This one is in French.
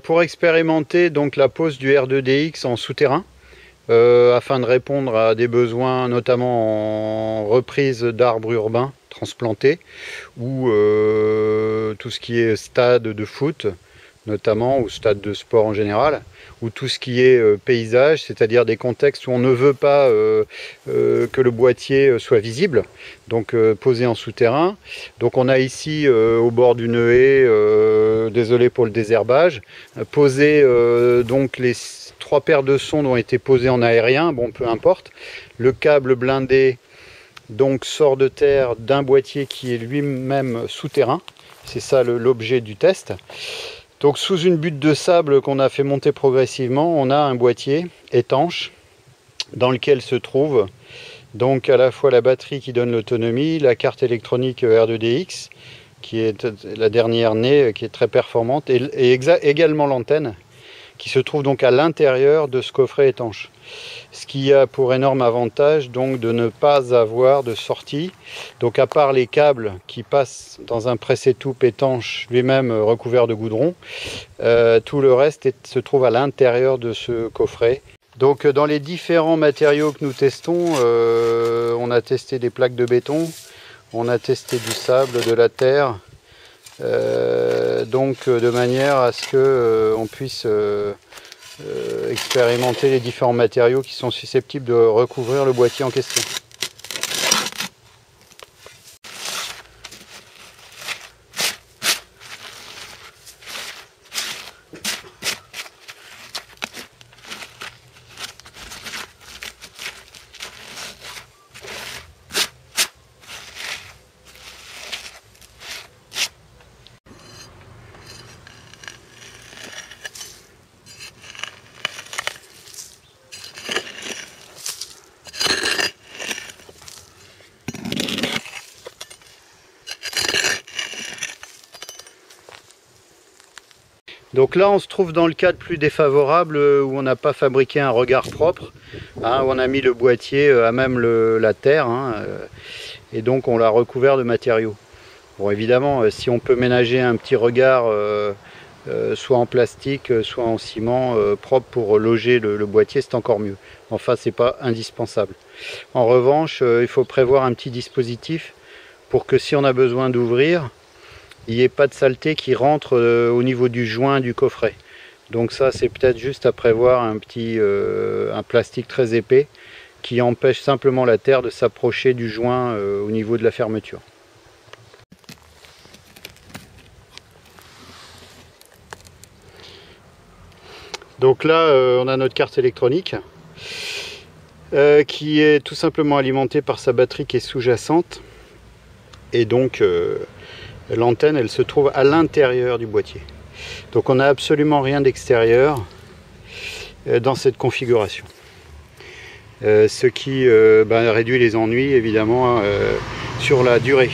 Pour expérimenter donc la pose du R2DX en souterrain, afin de répondre à des besoins notamment en reprise d'arbres urbains transplantés ou tout ce qui est stade de foot notamment, ou stade de sport en général, ou tout ce qui est paysage, c'est-à-dire des contextes où on ne veut pas que le boîtier soit visible, donc posé en souterrain. Donc on a ici au bord d'une haie, désolé pour le désherbage, posé donc les 3 paires de sondes ont été posées en aérien, bon peu importe. Le câble blindé donc sort de terre d'un boîtier qui est lui-même souterrain, c'est ça l'objet du test. Donc sous une butte de sable qu'on a fait monter progressivement, on a un boîtier étanche dans lequel se trouve donc à la fois la batterie qui donne l'autonomie, la carte électronique R2DX qui est la dernière née, qui est très performante, et également l'antenne qui se trouve donc à l'intérieur de ce coffret étanche. Ce qui a pour énorme avantage donc de ne pas avoir de sortie. Donc à part les câbles qui passent dans un presse-étoupe étanche lui-même recouvert de goudron, tout le reste se trouve à l'intérieur de ce coffret. Donc dans les différents matériaux que nous testons, on a testé des plaques de béton, on a testé du sable, de la terre, donc de manière à ce que on puisse expérimenter les différents matériaux qui sont susceptibles de recouvrir le boîtier en question. Donc là on se trouve dans le cadre plus défavorable où on n'a pas fabriqué un regard propre, hein, où on a mis le boîtier à même la terre, hein, et donc on l'a recouvert de matériaux. Bon évidemment si on peut ménager un petit regard soit en plastique soit en ciment propre pour loger le boîtier, c'est encore mieux. Enfin c'est pas indispensable. En revanche il faut prévoir un petit dispositif pour que si on a besoin d'ouvrir, il n'y ait pas de saleté qui rentre au niveau du joint du coffret. Donc ça c'est peut-être juste à prévoir un plastique très épais qui empêche simplement la terre de s'approcher du joint au niveau de la fermeture. Donc là on a notre carte électronique qui est tout simplement alimentée par sa batterie qui est sous-jacente, et donc l'antenne elle se trouve à l'intérieur du boîtier. Donc on n'a absolument rien d'extérieur dans cette configuration. Ce qui réduit les ennuis évidemment sur la durée.